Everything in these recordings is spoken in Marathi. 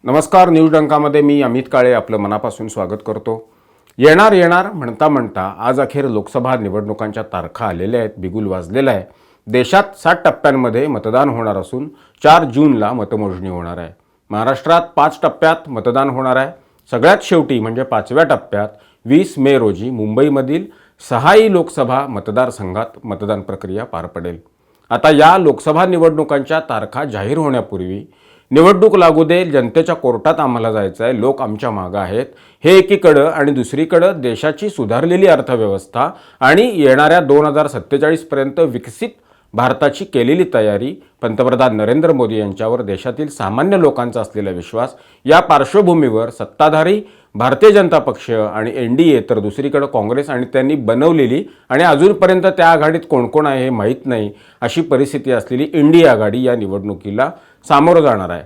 नमस्कार. न्यूज डंकामध्ये मी अमित काळे आपलं मनापासून स्वागत करतो. येणार म्हणता म्हणता आज अखेर लोकसभा निवडणुकांच्या तारखा आलेल्या आहेत, बिगुल वाजलेला आहे. देशात 7 टप्प्यांमध्ये मतदान होणार असून 4 जूनला मतमोजणी होणार आहे. महाराष्ट्रात 5 टप्प्यात मतदान होणार आहे. सगळ्यात शेवटी म्हणजे 5व्या टप्प्यात 20 मे रोजी मुंबईमधील 6 लोकसभा मतदारसंघात मतदान प्रक्रिया पार पडेल. आता या लोकसभा निवडणुकांच्या तारखा जाहीर होण्यापूर्वी निवडणूक लागू दे, जनतेच्या कोर्टात आम्हाला जायचं आहे, लोक आमच्या मागं आहेत, हे एकीकडं आणि दुसरीकडं देशाची सुधारलेली अर्थव्यवस्था आणि येणाऱ्या 2047 पर्यंत विकसित भारताची केलेली तयारी, पंतप्रधान नरेंद्र मोदी यांच्यावर देशातील सामान्य लोकांचा असलेला विश्वास, या पार्श्वभूमीवर सत्ताधारी भारतीय जनता पक्ष आणि NDA तर दुसरीकडे काँग्रेस आणि त्यांनी बनवलेली आणि अजूनपर्यंत त्या आघाडीत कोण कोण आहे हे माहीत नाही अशी परिस्थिती असलेली इंडिया आघाडी या निवडणुकीला सामोरं जाणार आहे.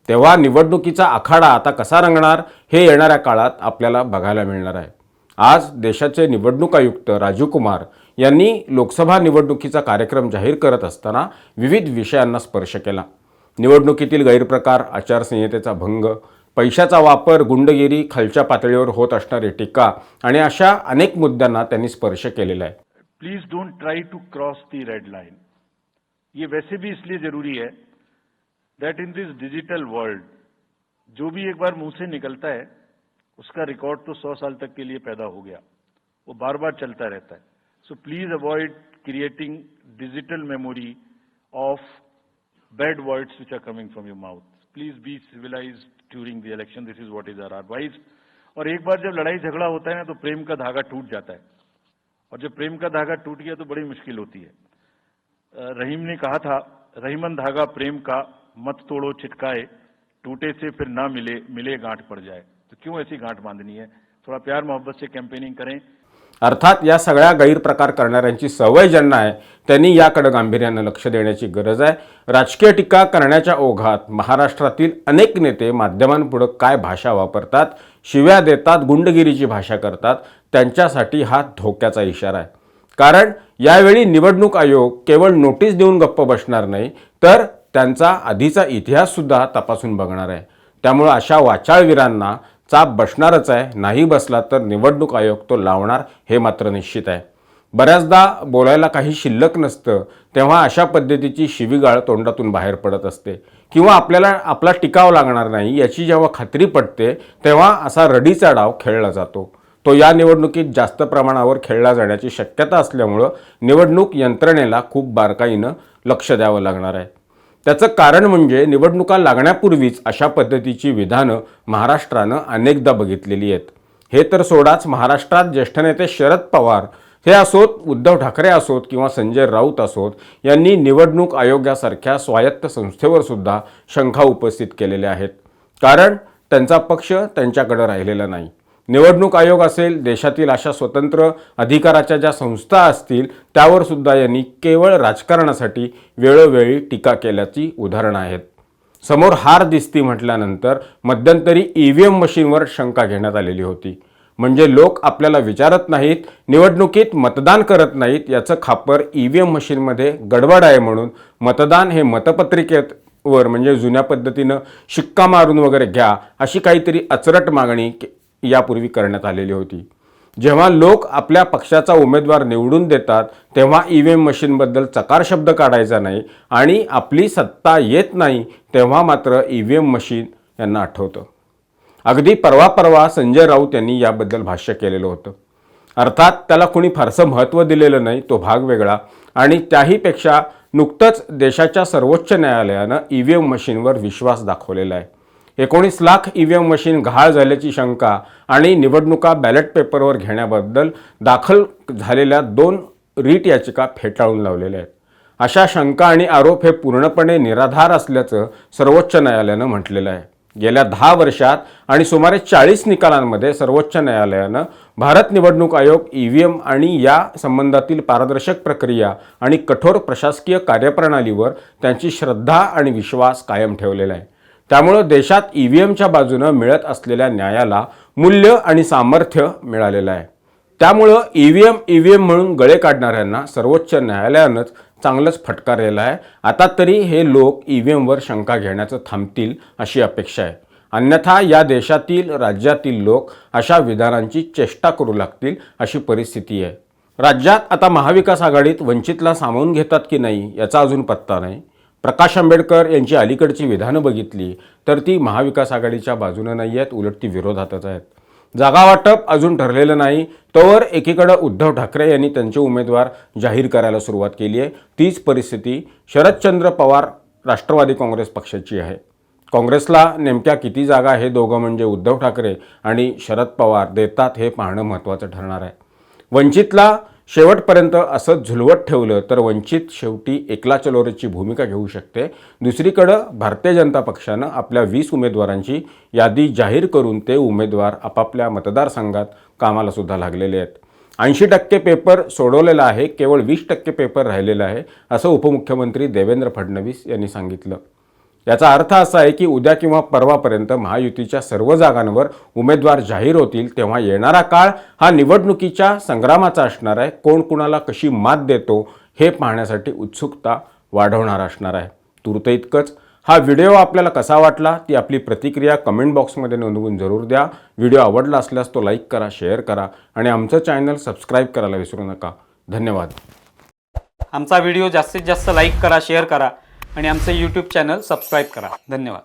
तेव्हा निवडणुकीचा आखाडा आता कसा रंगणार हे येणाऱ्या काळात आपल्याला बघायला मिळणार आहे. आज देशाचे निवडणूक आयुक्त राजीव कुमार यांनी लोकसभा निवडणुकीचा कार्यक्रम जाहीर करत असताना विविध विषयांना स्पर्श केला. निवडणुकीतील गैरप्रकार, आचारसंहितेचा भंग, पैशाचा वापर, गुंडगिरी, खालच्या पातळीवर होत असणारी टीका आणि अशा अनेक मुद्द्यांना त्यांनी स्पर्श केलेला आहे. Please don't try to cross the red line. ये वैसे भी इसलिए जरूरी है that in this digital world जो भी एक बार मुंह से निकलता है उसका रिकॉर्ड तो 100 साल तक के लिए पैदा हो गया, वो बार बार चलता रहता है. So please avoid creating digital memory of bad words which are coming from your mouth. Please be civilized during the election. This is what is our advice. और एक बार जब लड़ाई झगड़ा होता है ना तो प्रेम का धागा टूट जाता है, और जब प्रेम का धागा टूट गया तो बड़ी मुश्किल होती है. रहीम ने कहा था, रहीमन धागा प्रेम का मत तोड़ो चिटकाए, टूटे से फिर ना मिले, मिले गांठ पड़ जाए. तो क्यों ऐसी गांठ बांधनी है? थोड़ा प्यार मोहब्बत से कैंपेनिंग करें. अर्थात या सगळ्या गैरप्रकार करणाऱ्यांची सवय ज्यांना आहे त्यांनी याकडे गांभीर्याने लक्ष देण्याची गरज आहे. राजकीय टीका करण्याच्या ओघात महाराष्ट्रातील अनेक नेते माध्यमांपुढे काय भाषा वापरतात, शिव्या देतात, गुंडगिरीची भाषा करतात, त्यांच्यासाठी हा धोक्याचा इशारा आहे. कारण यावेळी निवडणूक आयोग केवळ नोटीस देऊन गप्प बसणार नाही, तर त्यांचा आधीचा इतिहाससुद्धा तपासून बघणार आहे. त्यामुळे अशा वाचाळवीरांना चाप बसणारच आहे. नाही बसला तर निवडणूक आयोग तो लावणार हे मात्र निश्चित आहे. बऱ्याचदा बोलायला काही शिल्लक नसतं तेव्हा अशा पद्धतीची शिवीगाळ तोंडातून बाहेर पडत असते, किंवा आपल्याला आपला टिकाव लागणार नाही याची जेव्हा खात्री पडते तेव्हा असा रडीचा डाव खेळला जातो. तो या निवडणुकीत जास्त प्रमाणावर खेळला जाण्याची शक्यता असल्यामुळं निवडणूक यंत्रणेला खूप बारकाईनं लक्ष द्यावं लागणार आहे. त्याचं कारण म्हणजे निवडणुका लागण्यापूर्वीच अशा पद्धतीची विधानं महाराष्ट्रानं अनेकदा बघितलेली आहेत. हे तर सोडाच, महाराष्ट्रात ज्येष्ठ नेते शरद पवार हे असोत, उद्धव ठाकरे असोत किंवा संजय राऊत असोत, यांनी निवडणूक आयोगासारख्या स्वायत्त संस्थेवर सुद्धा शंका उपस्थित केलेल्या आहेत. कारण त्यांचा पक्ष त्यांच्याकडे राहिलेला नाही. निवडणूक आयोग असेल, देशातील अशा स्वतंत्र अधिकाराच्या ज्या संस्था असतील त्यावर सुद्धा यांनी केवळ राजकारणासाठी वेळोवेळी टीका केल्याची उदाहरणं आहेत. समोर हार दिसती म्हटल्यानंतर मध्यंतरी EVM मशीनवर शंका घेण्यात आलेली होती. म्हणजे लोक आपल्याला विचारत नाहीत, निवडणुकीत मतदान करत नाहीत, याचं खापर EVM मशीनमध्ये गडबड आहे म्हणून मतदान हे मतपत्रिकेवर म्हणजे जुन्या पद्धतीनं शिक्का मारून वगैरे घ्या अशी काहीतरी अचरट मागणी यापूर्वी करण्यात आलेली होती. जेव्हा लोक आपल्या पक्षाचा उमेदवार निवडून देतात तेव्हा EVM मशीनबद्दल चकार शब्द काढायचा नाही, आणि आपली सत्ता येत नाही तेव्हा मात्र EVM मशीन यांना आठवतं. अगदी परवा संजय राऊत यांनी याबद्दल भाष्य केलेलं होतं. अर्थात त्याला कोणी फारसं महत्त्व दिलेलं नाही, तो भाग वेगळा. आणि त्याहीपेक्षा नुकतंच देशाच्या सर्वोच्च न्यायालयानं EVM मशीनवर विश्वास दाखवलेला आहे. 19 लाख EVM मशीन गहाळ झाल्याची शंका आणि निवडणुका बॅलेट पेपरवर घेण्याबद्दल दाखल झालेल्या 2 रीट याचिका फेटाळून लावलेल्या आहेत. अशा शंका आणि आरोप हे पूर्णपणे निराधार असल्याचं सर्वोच्च न्यायालयानं म्हटलेलं आहे. गेल्या 10 वर्षात आणि सुमारे 40 निकालांमध्ये सर्वोच्च न्यायालयानं भारत निवडणूक आयोग, EVM आणि या संबंधातील पारदर्शक प्रक्रिया आणि कठोर प्रशासकीय कार्यप्रणालीवर त्यांची श्रद्धा आणि विश्वास कायम ठेवलेला आहे. त्यामुळे देशात EVMच्या बाजूने मिळत असलेल्या न्यायाला मूल्य आणि सामर्थ्य मिळालेलं आहे. त्यामुळे EVM म्हणून गळे काढणाऱ्यांना सर्वोच्च न्यायालयानंच चांगलंच फटकारलेलं आहे. आता तरी हे लोक EVMवर शंका घेण्याचं थांबतील अशी अपेक्षा आहे. अन्यथा या देशातील राज्यातील लोक अशा विधानांची चेष्टा करू लागतील अशी परिस्थिती आहे. राज्यात आता महाविकास आघाडीत वंचितला सामावून घेतात की नाही याचा अजून पत्ता नाही. प्रकाश आंबेडकर यांची अलीकडची विधानं बघितली तर ती महाविकास आघाडीच्या बाजूने नाही आहेत, उलट ती विरोधातच आहेत. जागा वाटप अजून ठरलेलं नाही तोवर एकीकडे उद्धव ठाकरे यांनी त्यांचे उमेदवार जाहीर करायला सुरुवात केली आहे. तीच परिस्थिती शरदचंद्र पवार राष्ट्रवादी काँग्रेस पक्षाची आहे. काँग्रेसला नेमक्या किती जागा हे दोघं म्हणजे उद्धव ठाकरे आणि शरद पवार देतात हे पाहणं महत्त्वाचं ठरणार आहे. वंचितला शेवटपर्यंत असं झुलवत ठेवलं तर वंचित शेवटी एकला चलोरेची भूमिका घेऊ शकते. दुसरीकडं भारतीय जनता पक्षानं आपल्या 20 उमेदवारांची यादी जाहीर करून ते उमेदवार आपापल्या मतदारसंघात कामाला सुद्धा लागलेले आहेत. 80% पेपर सोडवलेला आहे, केवळ 20% पेपर राहिलेला आहे असं उपमुख्यमंत्री देवेंद्र फडणवीस यांनी सांगितलं. याचा अर्थ असा आहे की उद्या किंवा परवापर्यंत महायुतीच्या सर्व जागांवर उमेदवार जाहीर होतील. तेव्हा येणारा काळ हा निवडणुकीच्या संग्रामाचा असणार आहे. कोण कुणाला कशी मात देतो हे पाहण्यासाठी उत्सुकता वाढवणारा असणार आहे. तूर्त इतकंच. हा व्हिडिओ आपल्याला कसा वाटला ती आपली प्रतिक्रिया कमेंट बॉक्समध्ये नोंदवून जरूर द्या. व्हिडिओ आवडला असल्यास तो लाईक करा, शेअर करा आणि आमचं चॅनल सबस्क्राईब करायला विसरू नका. धन्यवाद. आमचा व्हिडिओ जास्तीत जास्त लाईक करा, शेअर करा आणि आमचं यूट्यूब चॅनल सबस्क्राईब करा. धन्यवाद.